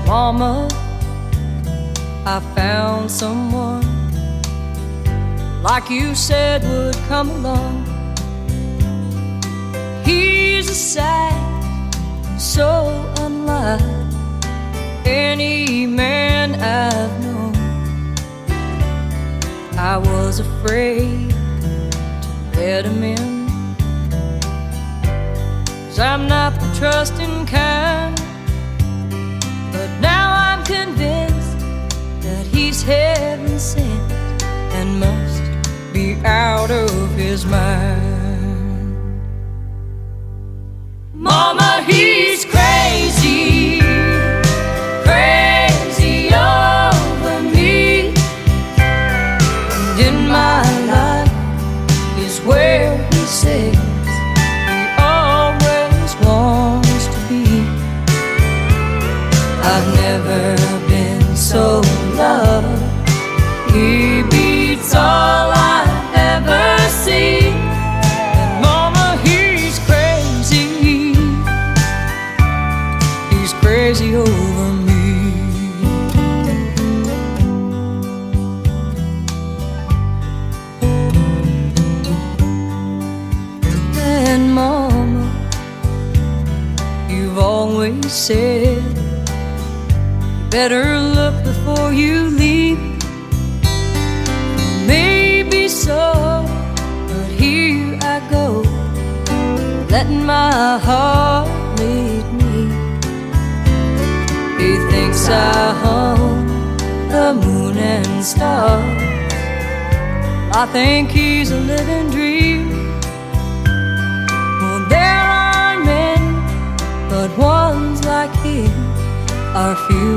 Mama, I found someone like you said would come along. He's a sight so unlike any man I've known. I was afraid to let him in, 'cause I'm not the trusting kind. But now I'm convinced that he's heaven sent and must be out of his mind. Mama, he's crazy, crazy over me. And in my life is where he says he always wants to be. I've never been so loved. He beats all I've ever seen. And Mama, he's crazy. He's crazy over me. And Mama, you've always said better look before you leave. Maybe so, but here I go, letting my heart lead me. He thinks I own the moon and stars. I think he's a living dream. Well, there are many, but ones like him are few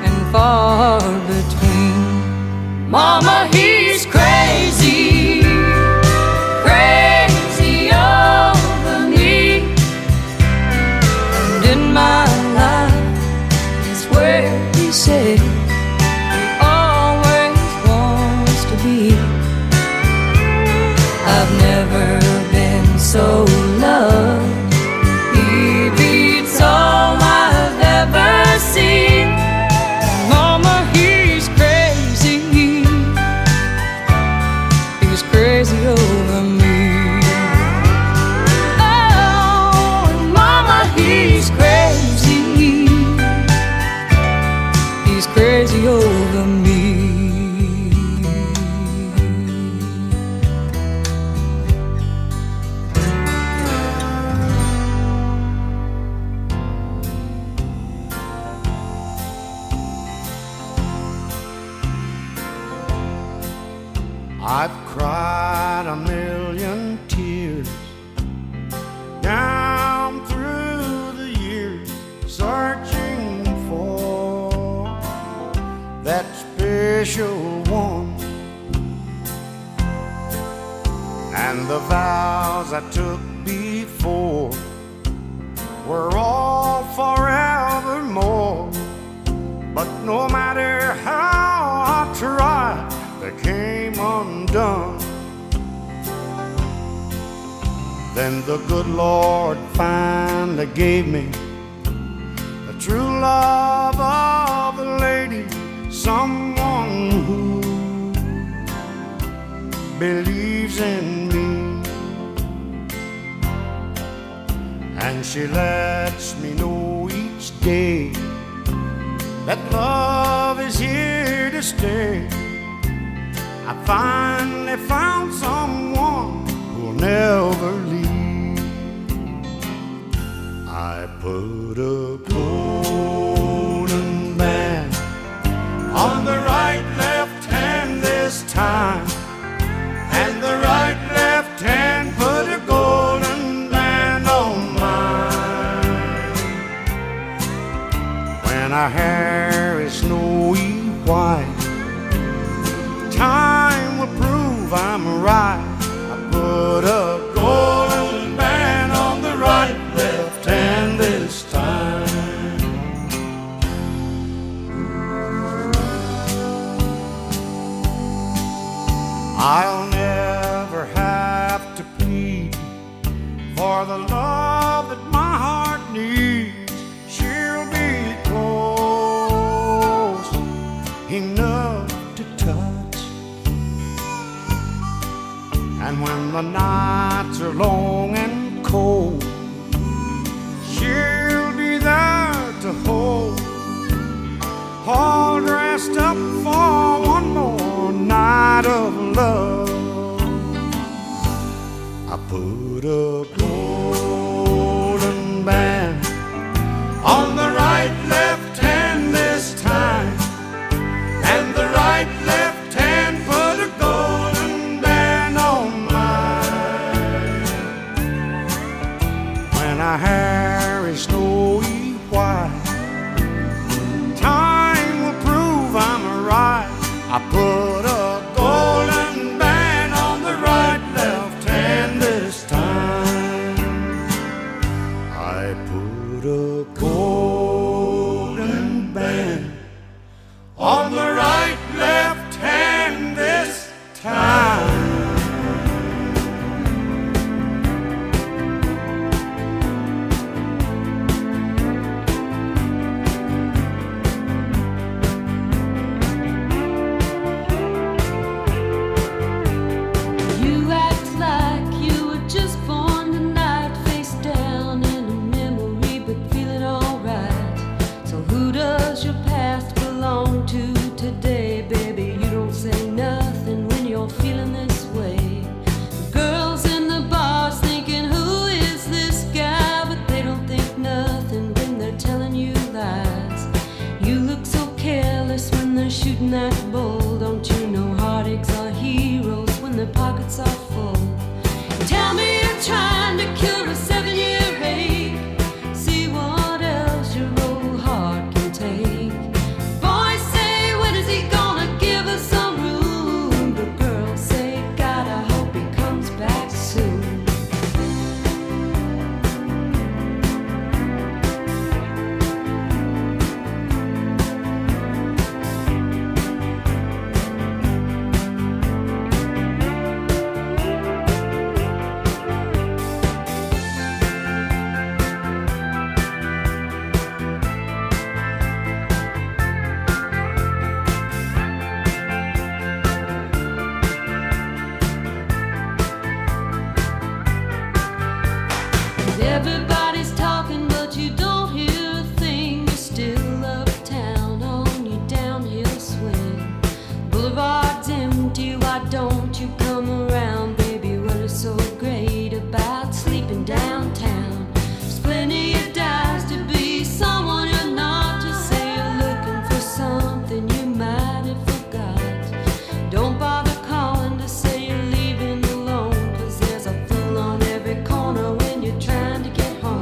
and far between. Mama, he's crazy, crazy over me. And in my life is where he says he always wants to be. I've never been so loved. He beats all I've ever seen. Mama, he's crazy. He's crazy over me. Oh, Mama, he's crazy. He's crazy over me. I've cried a million tears down through the years, searching for that special one. And the vows I took before were all forevermore. But no matter how I tried, they came undone. Then the good Lord finally gave me the true love of a lady, someone who believes in me. And she lets me know each day that love is here to stay. I finally found someone who'll never leave. I put a golden band on the right left hand this time, and the right left hand put a golden band on mine. When our hair is snowy white, time will prove I'm right. I put a golden band on the right left hand this time. I'll never have to plead for the love that my heart needs. She'll be close when the nights are long and cold. She'll be there to hold, all dressed up for one more night of love. I put a golden band on the right left hand this time, and the right left hand put a golden band on mine. When our hair is snowy white, time will prove I'm right. I put a golden band on the right left hand this time. I put a golden band on the right left hand this time. You act like you were just born tonight, face down in a memory, but feeling alright. So who does your past belong to today, baby? You don't say nothing when you're feeling this way. The girls in the bars thinking, who is this guy? But they don't think nothing when they're telling you lies. You look so careless when they're shooting that bull. Don't you know heartaches are heroes when their pockets are full? Tell me you're trying to cure a 7-year ache. See what else your old heart can take. Boys say, when is he gonna give us some room? The girls say, God, I hope he comes back soon. Everybody's talking, but you don't hear a thing. You're still uptown on your downhill swing. Boulevard's empty, why don't you come around, baby? What is so great about sleeping downtown? There's plenty of dives to be someone you're not. Just say you're looking for something you might have forgot. Don't bother calling to say you're leaving alone, 'cause there's a fool on every corner when you're trying to get home.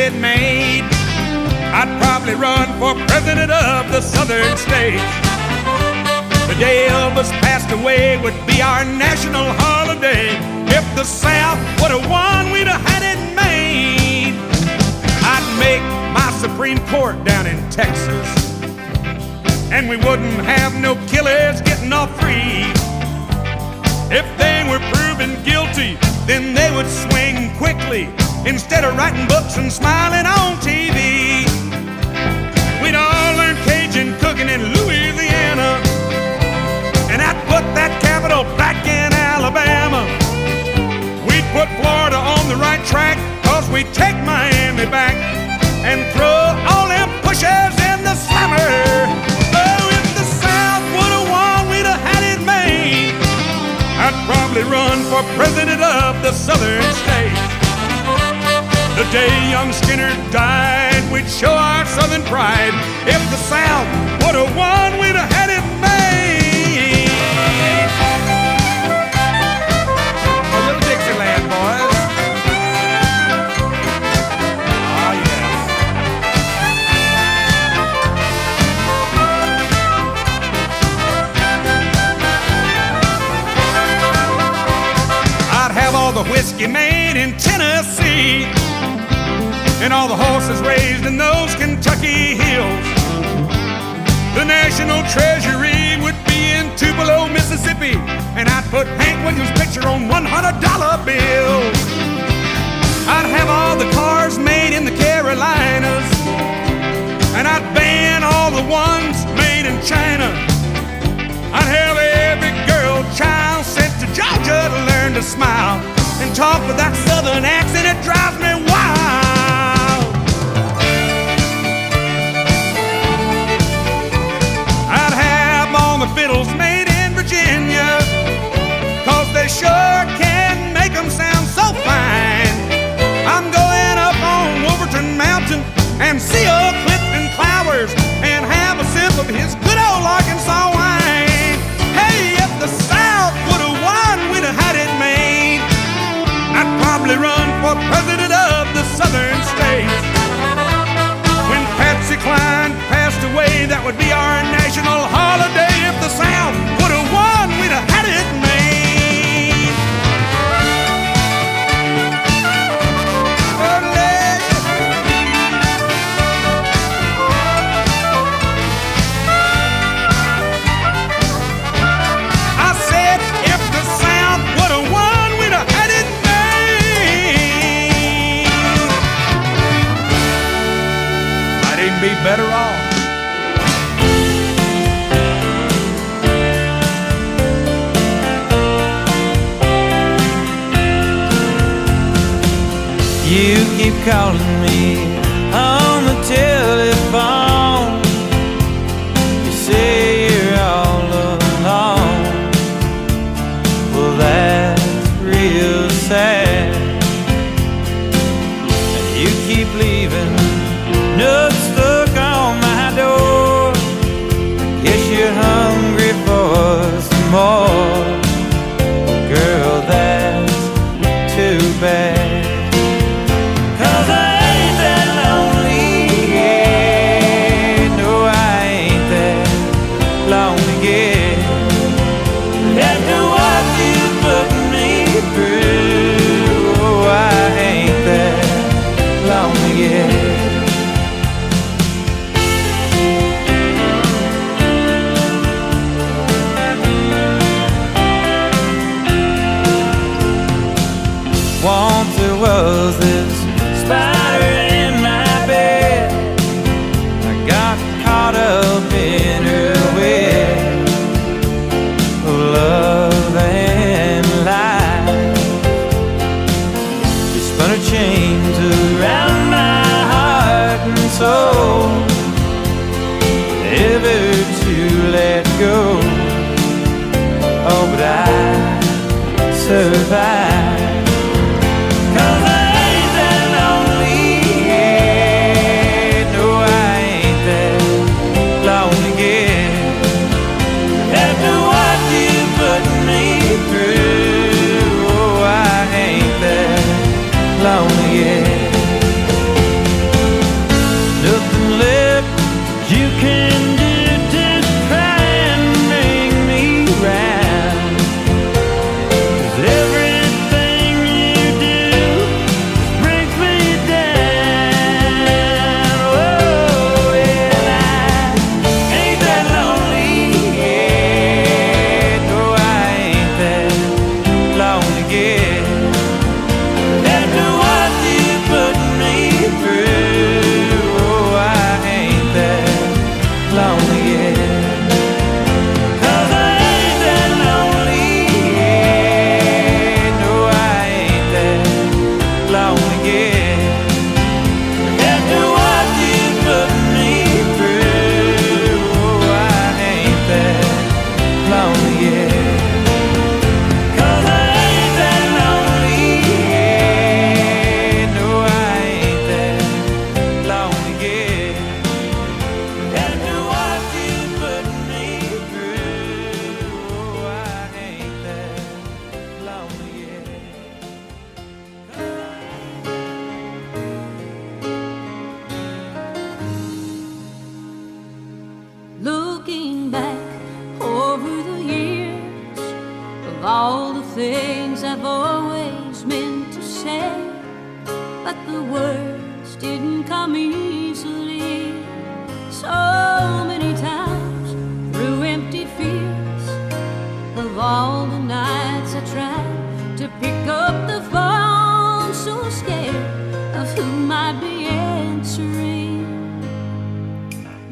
it made. I'd probably run for president of the southern states. The day Elvis passed away would be our national holiday. If the South would have won, we'd have had it made. I'd make my Supreme Court down in Texas, and we wouldn't have no killers getting off free. If they were proven guilty, then they would swing quickly instead of writing books and smiling on TV. We'd all learn Cajun cooking in Louisiana, and I'd put that capital back in Alabama. We'd put Florida on the right track, 'cause we'd take Miami back and throw all them pushers in the slammer. Oh, if the South would have won, we'd have had it made. I'd probably run for president of the southern states. The day young Skinner died, we'd show our southern pride. If the South would have won, we'd have had it made. A little Dixieland, boys. Ah, yes. I'd have all the whiskey made in Tennessee, and all the horses raised in those Kentucky hills. The national treasury would be in Tupelo, Mississippi, and I'd put Hank Williams' picture on $100 bills. I'd have all the cars made in the Carolinas, and I'd ban all the ones made in China. I'd have every girl child sent to Georgia to learn to smile and talk with that southern accent. It drives me wild. I'd have all the fiddles made in Virginia, 'cause they sure can make them sound so fine. I'm going up on Wolverton Mountain and see old Clifton Clowers and have a sip of his good old Arkansas wine. Hey, if the South would have won, we'd have had it made. I'd probably run for president of the southern states. When Patsy Cline passed away, that would be our national holiday. If the South would have won, we'd have had it made. I said, if the South would have won, we'd have had it made. Might even be better off. You keep calling me on the telephone. You say you're all alone. Well, that's real sad. And you keep leaving notes stuck on my door. Guess you're hungry for some more. Well, girl, that's too bad. Once there was this spider in my bed. I got caught up in her web of love and life. She spun her chains around my heart and soul, never to let go. Oh, but I survived. all the things I've always meant to say, but the words didn't come easily. So many times through empty fields, of all the nights I tried to pick up the phone, so scared of who might be answering.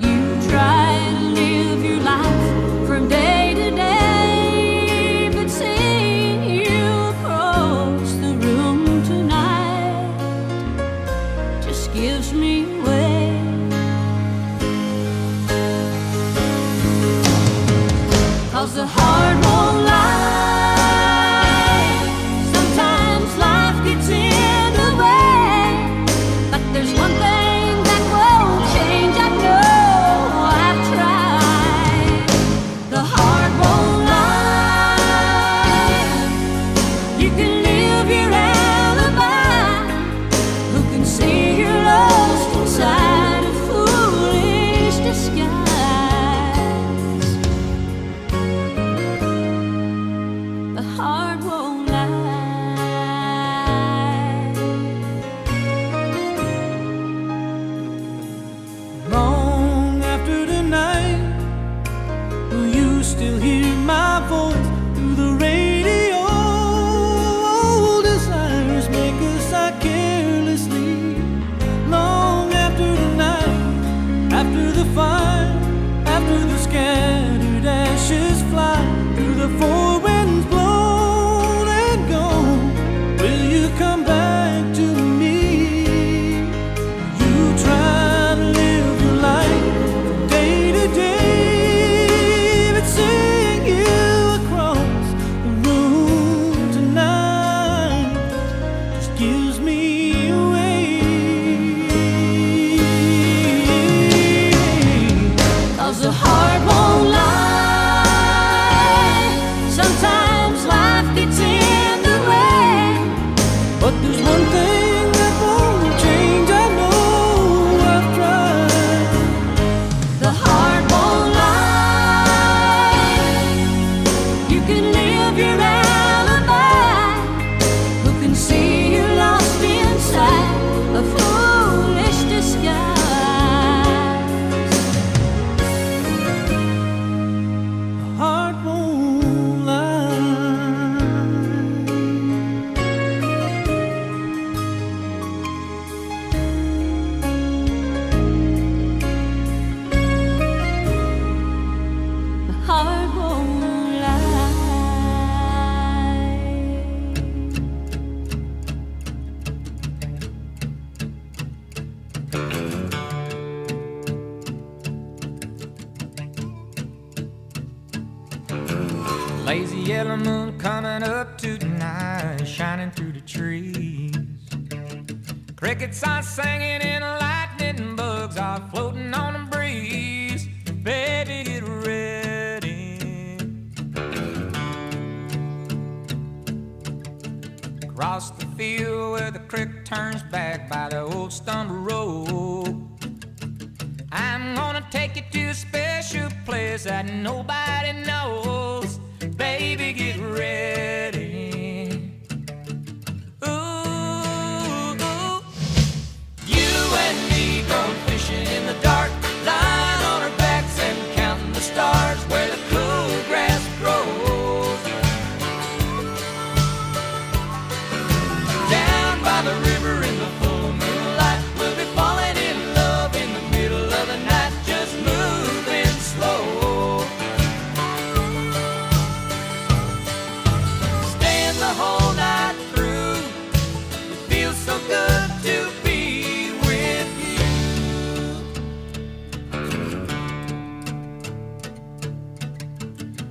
You try to live your life from day to day, but seeing you across the room tonight just gives me away. 'Cause the heart won't lie. Sometimes life gets in the way, but there's one thing that won't change. I know I've tried. The heart won't lie. You can live your alibi. Who can see you're lost inside a foolish disguise? The heart won't lie. Long after the night, will you still hear my voice through the radio? Desires make us out carelessly. Long after the night, after the fire, after the scattered ashes fly through the four winds blown and gone, will you come back to me? You try to live your life from day to day, but seeing you across the room tonight just gives me away. 'Cause the heart won't lie. Sometimes life gets in the way, But there's one thing that won't change. I know I've tried. the heart won't lie. You can live your alibi. Who can see you're lost inside a foolish disguise? The heart won't lie. The heart won't lie. Lazy yellow moon coming up tonight, shining through the trees. Crickets are singing and lightning bugs are floating on the breeze. Baby, get ready. Across the field where the creek turns back by the old stumble road, I'm gonna take you to a special place that nobody knows. Baby, get ready. Ooh, ooh. You and me going fishing in the dark, lying on our backs and counting the stars where the cool grass grows. Down by the river in the full moonlight, we'll be falling in love in the middle of the night, just moving slow. Staying the whole night through, it feels so good to be with you.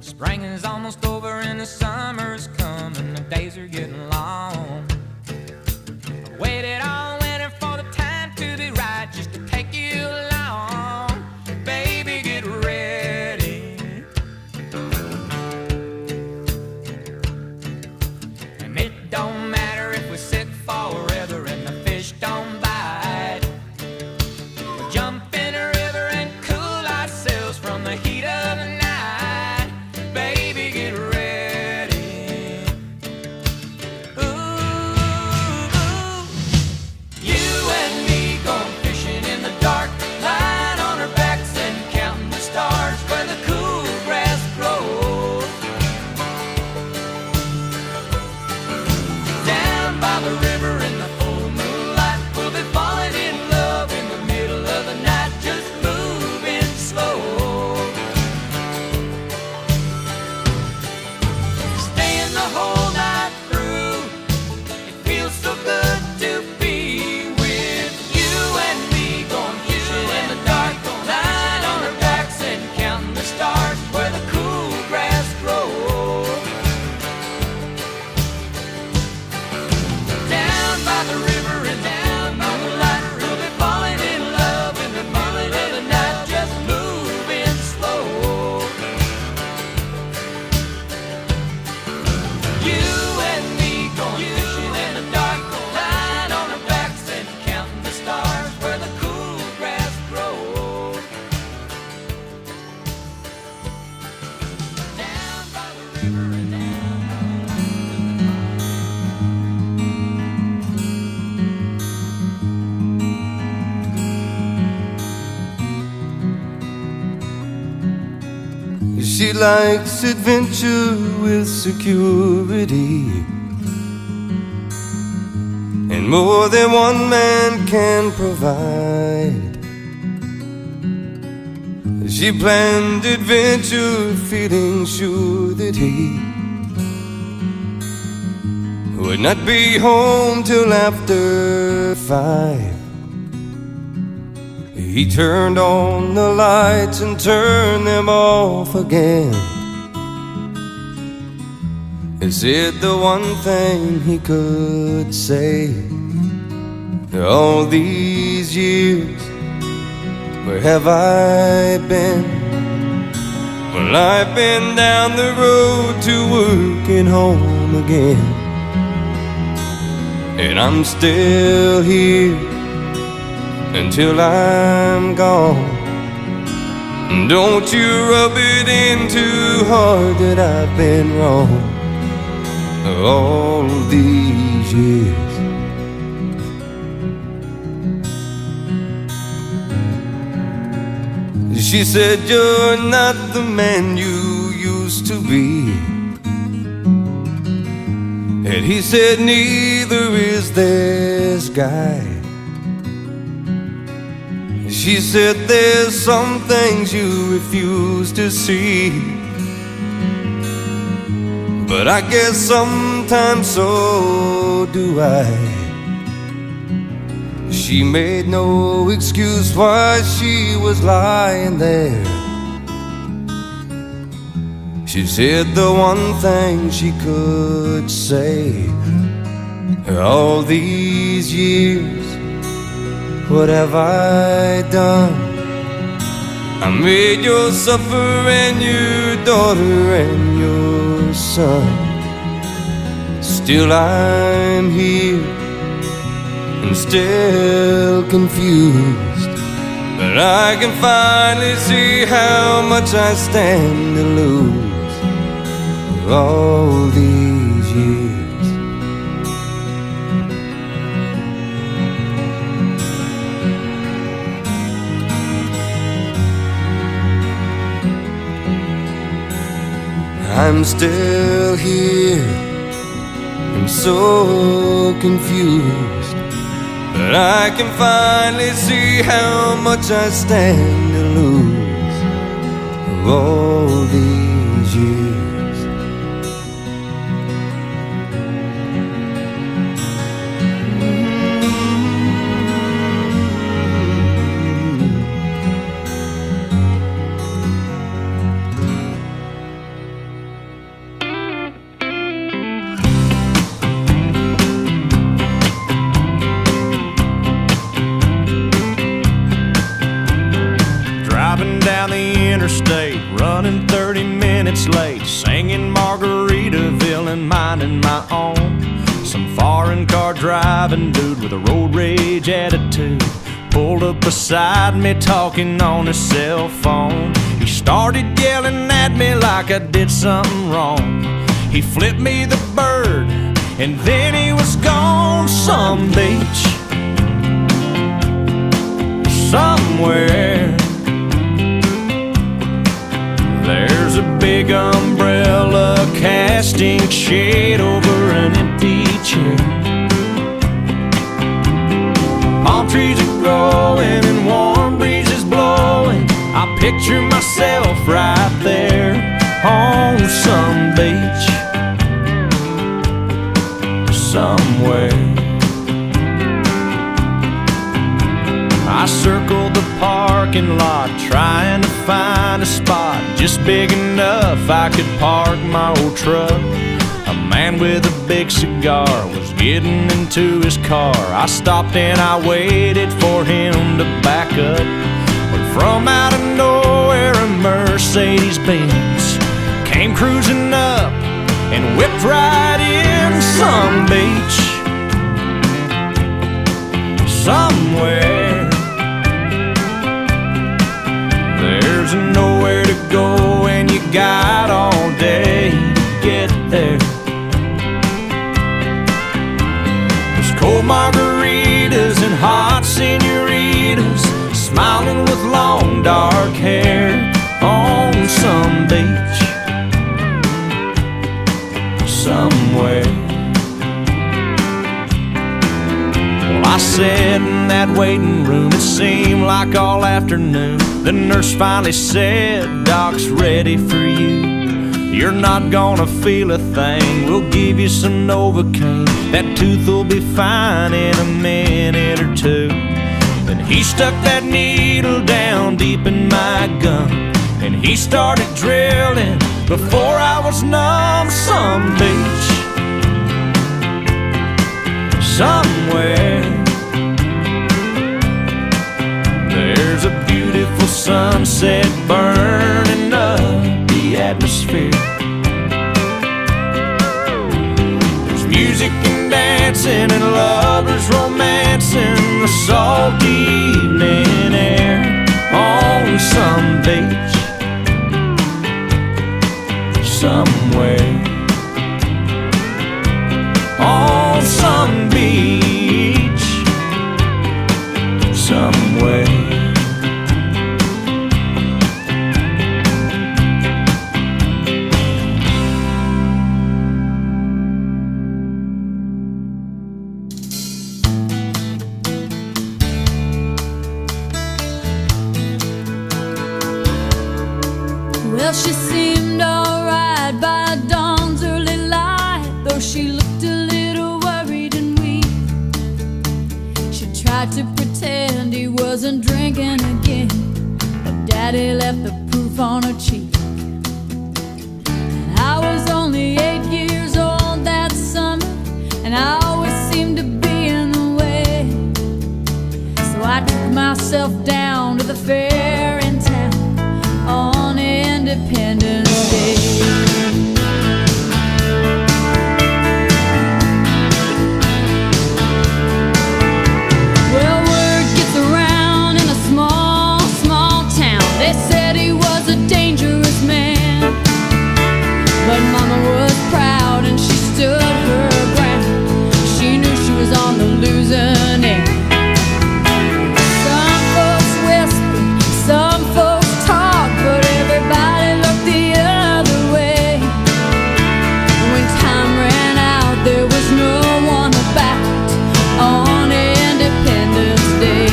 Spring is almost over and the summer's coming, the days are getting long. Waited all winter for the time to be right, just to take you along. Baby, get ready. And it don't matter if we sit forever and the fish don't bite. We'll jump in a river and cool ourselves from the heat of the night. Baby, get ready. likes adventure with security, and more than one man can provide. She planned adventure, feeling sure that he would not be home till after 5. He turned on the lights and turned them off again. He said the one thing he could say: all these years, where have I been? Well, I've been down the road to work and home again, and I'm still here until I'm gone. Don't you rub it in too hard that I've been wrong all these years. She said, you're not the man you used to be, and he said, neither is this guy. She said, there's some things you refuse to see, but I guess sometimes so do I. She made no excuse why she was lying there. She said the one thing she could say: all these years, what have I done? I made you suffer, and your daughter and your son. Still I'm here and still confused, but I can finally see how much I stand to lose all these years. I'm still here, I'm so confused, but I can finally see how much I stand to lose all these years. Down the interstate, running 30 minutes late, singing Margaritaville and minding my own. Some foreign car driving dude with a road rage attitude pulled up beside me, talking on his cell phone. He started yelling at me like I did something wrong. He flipped me the bird and then he was gone. Some beach somewhere, there's a big umbrella casting shade over an empty chair. Palm trees are growing and warm breezes blowing. I picture myself right there on some beach somewhere. I circled the parking lot trying to find a spot just big enough I could park my old truck. A man with a big cigar was getting into his car. I stopped and I waited for him to back up, when from out of nowhere a Mercedes-Benz came cruising up and whipped right in. Some beach somewhere, there's nowhere to go and you got all day to get there. There's cold margaritas and hot senoritas smiling with long dark hair on some beach somewhere. Well, I sat in that waiting room, it seemed like all afternoon. The nurse finally said, "Doc's ready for you. You're not gonna feel a thing. We'll give you some Novocaine. That tooth will be fine in a minute or two." Then he stuck that needle down deep in my gum, and he started drilling before I was numb. Some beach somewhere, there's a beautiful sunset burning up the atmosphere. There's music and dancing and lovers romancing the salty evening air on some beach somewhere. On some beach somewhere. Well, she seemed alright by dawn's early light, though she looked a little worried and weak. She tried to pretend he wasn't drinking again, but Daddy left the proof on her cheek. And I was only 8 years old that summer, and I always seemed to be in the way. So I took myself down to the fair in town on Independence Day. Well, word gets around in a small, small town. They said he was a dangerous man, but Mama was proud and she stood her ground. She knew she was on the losing end. Some folks whispered, some folks talked, but everybody looked the other way. When time ran out, there was no one about on Independence Day.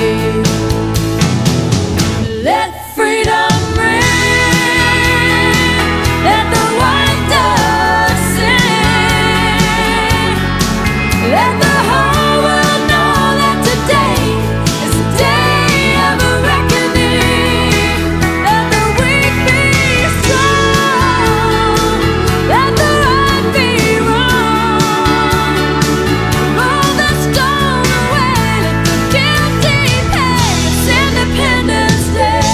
Let freedom ring, let the white dove sing, let the whole world know that today is the day of a reckoning. Let the weak be strong, let the right be wrong. Roll the stone away, let the guilty pay. It's Independence Day.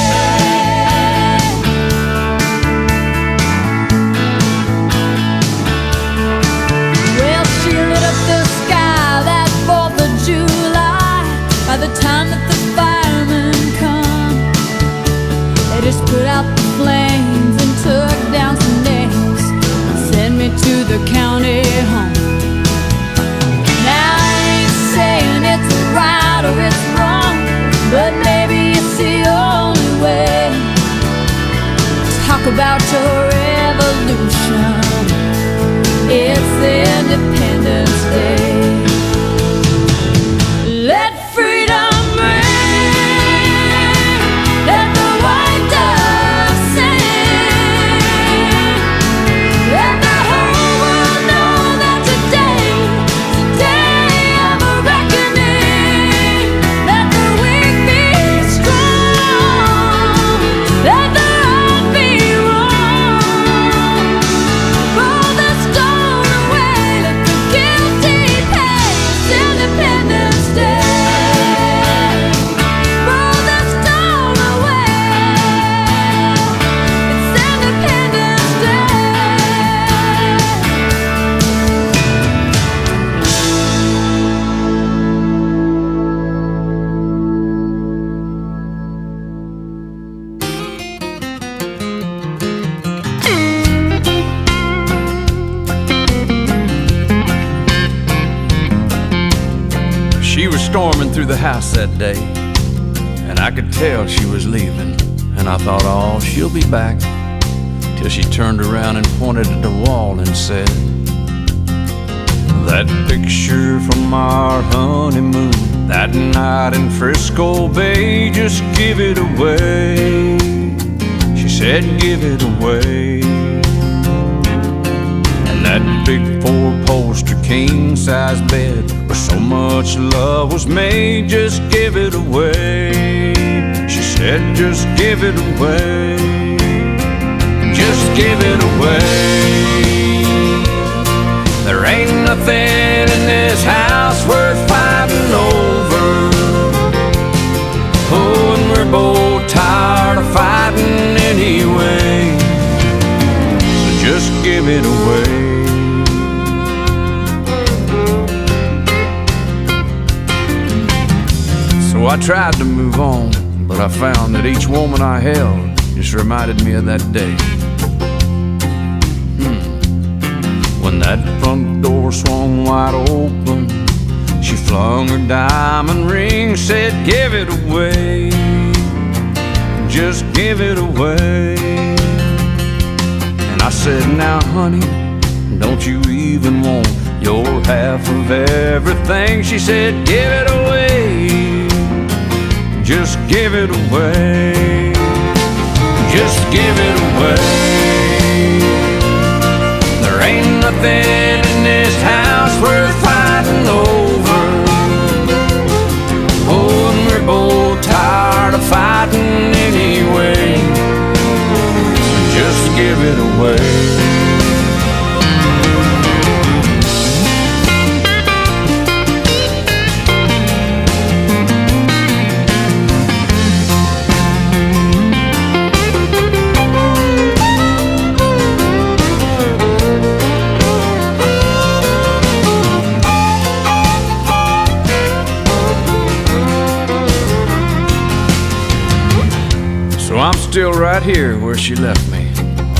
Well, she lit up the sky that 4th of July. By the time that the firemen come, they just put out the flames and took down some names and sent me to the county home. Now I ain't saying it's right or it's wrong, but maybe it's the only way. Talk about your revolution. It's Independence Day. Let freedom ring, let the white dove sing, let the whole world know that today is the day of a reckoning. Let the weak be strong, let the right be wrong. Roll the stone away, let the guilty pay. It's Independence Day. Roll the stone away. It's Independence Day. She was storming through the house that day, and I could tell she was leaving. And I thought, oh, she'll be back. Till she turned around and pointed at the wall and said, That picture from our honeymoon, that night in Frisco Bay, just give it away. She said, give it away. And that big four-poster king-size bed where so much love was made, just give it away. She said, just give it away. Just give it away. There ain't nothing in this house worth fighting over. Oh, and we're both tired of fighting anyway. So just give it away. So I tried to move on, but I found that each woman I held just reminded me of that day. When that front door swung wide open, she flung her diamond ring, said, give it away. Just give it away. And I said, now honey, don't you even want your half of everything? She said, give it away. Just give it away. Just give it away. There ain't nothing in this house worth fighting over. Oh, and we're both tired of fighting anyway. So just give it away. So I'm still right here where she left me,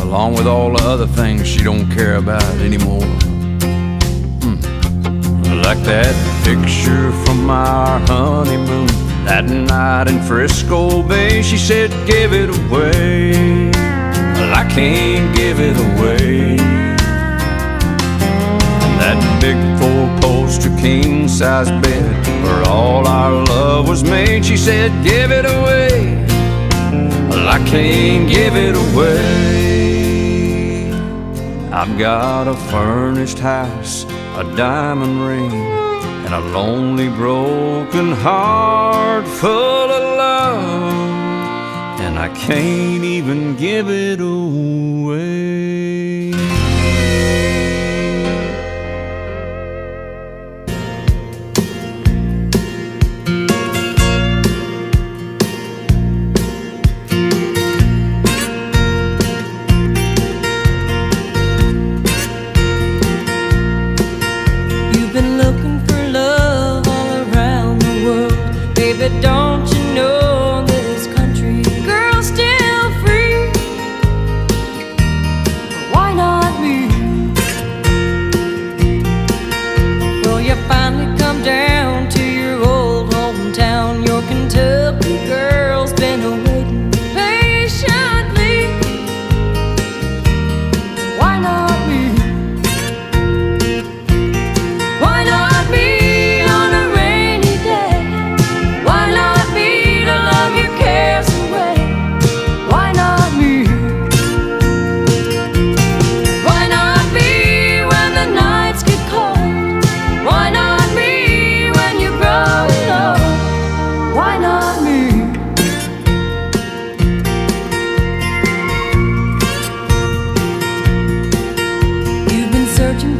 along with all the other things she don't care about anymore. Like that picture from our honeymoon, that night in Frisco Bay. She said, give it away. Well, I can't give it away. And that big four-poster king-size bed where all our love was made, she said, give it away. Well, I can't give it away. I've got a furnished house, a diamond ring, and a lonely broken heart full of love, and I can't even give it away. But don't you know this country girl's still free? Why not me? Well, you finally come down to your old hometown. Your Kentucky girl's been waiting patiently. Why not me? Why not me?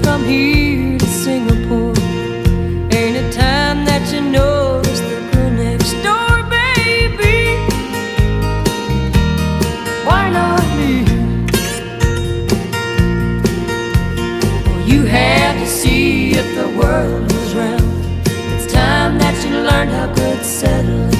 From here to Singapore, ain't it time that you notice the girl next door, baby? Why not me? Well, you had to see if the world was round. It's time that you learned how good settling